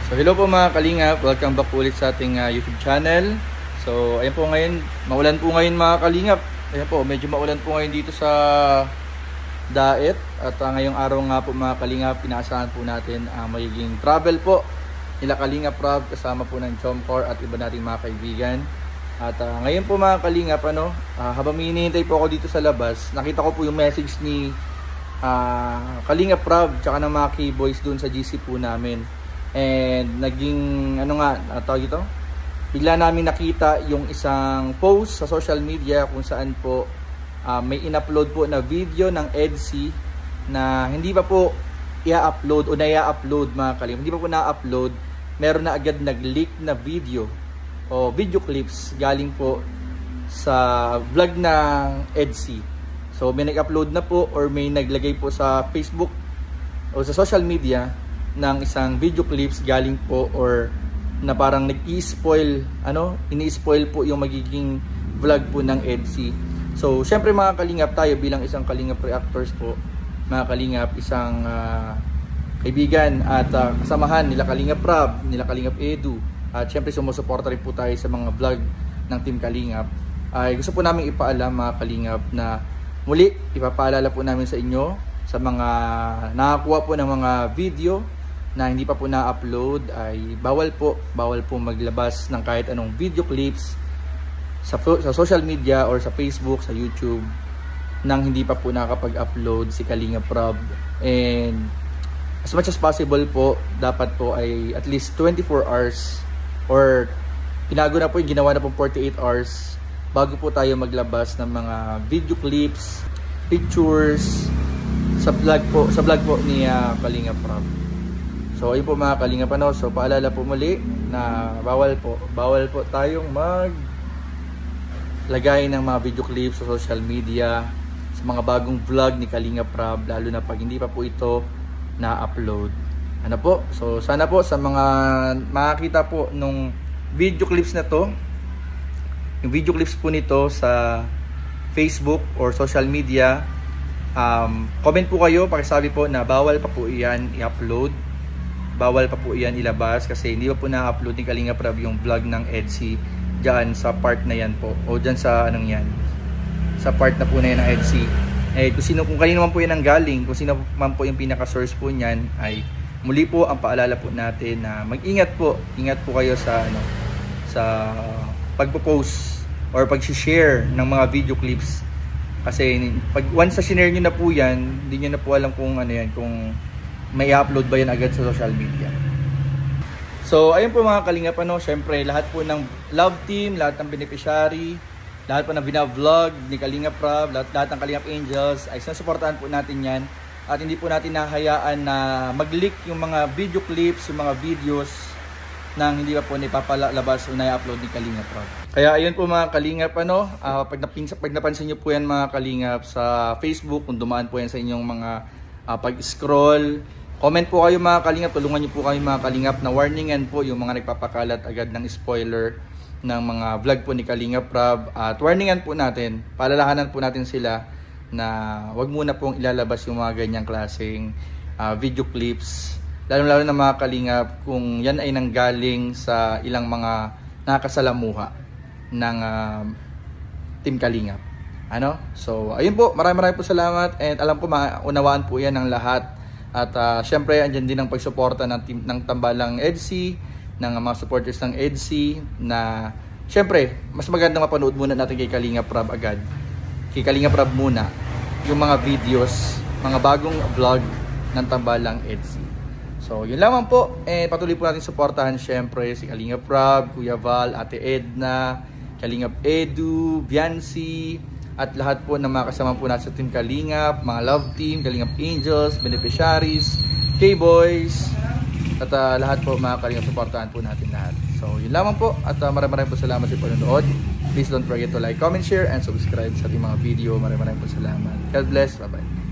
So hello po mga kalingap, welcome back po ulit sa ating YouTube channel. So ayan po ngayon, maulan po ngayon mga kalingap. Ayan po, medyo maulan po ngayon dito sa Daet. At ngayong araw nga po mga kalingap, pinaasahan po natin ang magiging travel po nila Kalingap Rob kasama po ng Chomcor at iba nating mga kaibigan. At ngayon po mga kalingap, habang hinihintay po ako dito sa labas, nakita ko po yung message ni Kalingap Rob tsaka ng mga K-boys dun sa GC po namin. And naging tawag ito, bigla namin nakita yung isang post sa social media kung saan po may in-upload po na video ng EDSI na hindi pa po i-upload o na-upload mga kalingap, hindi pa po na-upload. Meron na agad nag-leak na video o video clips galing po sa vlog ng EDSI. So may nag-upload na po or may naglagay po sa Facebook o sa social media ng isang video clips galing po or na parang nag-i-spoil, ini-spoil po yung magiging vlog po ng EDSI. So syempre mga kalingap, tayo bilang isang Kalingap Reactors po, mga kalingap, isang kaibigan at kasamahan nila Kalingap Rob, nila Kalingap Edu, at syempre sumusuporta rin po tayo sa mga vlog ng Team Kalingap. Ay gusto po namin ipaalam mga kalingap na muli ipapaalala po namin sa inyo sa mga nakakuha po ng mga video na hindi pa po na-upload ay bawal po maglabas ng kahit anong video clips sa social media or sa Facebook, sa YouTube nang hindi pa po nakakapag-upload si Kalingap Rob. And as much as possible po, dapat po ay at least 24 hours or pinago na po yung ginawa na po 48 hours bago po tayo maglabas ng mga video clips, pictures sa vlog po ni Kalingap Rob. So ayun po mga kalingap, so paalala po muli na bawal po tayong maglagay ng mga video clips sa social media, sa mga bagong vlog ni Kalingap Rob, lalo na pag hindi pa po ito na-upload. So sana po sa mga makakita po nung video clips na to, yung video clips po nito sa Facebook or social media, comment po kayo, pakisabi po na bawal pa po iyan i-upload, bawal pa po iyan ilabas kasi hindi pa po na-upload ni Kalingap Rob yung vlog ng EDSI dyan sa part na yan po, o dyan sa sa part na po na yan ng EDSI. Kung kanino man po yan ang galing, kung sino man po yung pinaka-source po niyan, ay muli po ang paalala po natin na mag-ingat po, ingat po kayo sa sa pagpo-post or pag-share ng mga video clips. Kasi pag once na share nyo na po yan, hindi nyo na po alam kung kung may upload ba yan agad sa social media. So ayun po mga kalingap, syempre lahat po ng love team, lahat ng beneficiary, lahat po ng binavlog ni Kalingap Rob, lahat ng Kalingap Angels ay sinusuportahan po natin yan. At hindi po natin nahayaan na mag-leak yung mga video clips, yung mga videos nang hindi pa po napapalabas o na-upload ni Kalingap Rob. Kaya ayun po mga kalingap, pag napansin nyo po yan mga kalingap sa Facebook, kung dumaan po yan sa inyong mga pag-scroll, comment po kayo mga kalingap, tulungan nyo po kayo mga kalingap na warningan po yung mga nagpapakalat agad ng spoiler ng mga vlog po ni Kalingap Rob. At warningan po natin, paalalahanan po natin sila na wag muna pong ilalabas yung mga ganyang klaseng video clips, lalo na mga kalingap kung yan ay nanggaling sa ilang mga nakasalamuha ng Team Kalingap. So ayun po, maraming po salamat, and alam ko maunawaan po yan ng lahat. At syempre andyan din ang pagsuporta ng tambalang EDSI, ng mga supporters ng EDSI, na syempre mas magandang mapanood muna natin kay Kalingap Rob agad. Kay Kalingap Rob muna yung mga videos, mga bagong vlog ng tambalang EDSI. So yun lamang po, patuloy po natin suportahan syempre si Kalingap Rob, Kuya Val, Ate Edna, Kalingap Edu, Biancy, at lahat po ng mga kasama po natin sa Team Kalingap, mga love team, Kalingap Angels, beneficiaries, K-boys, at lahat po mga Kalingap, supportahan po natin lahat. So yun lamang po, at maraming po salamat sa panonood. Please don't forget to like, comment, share, and subscribe sa ating mga video. Maraming po salamat. God bless. Bye-bye.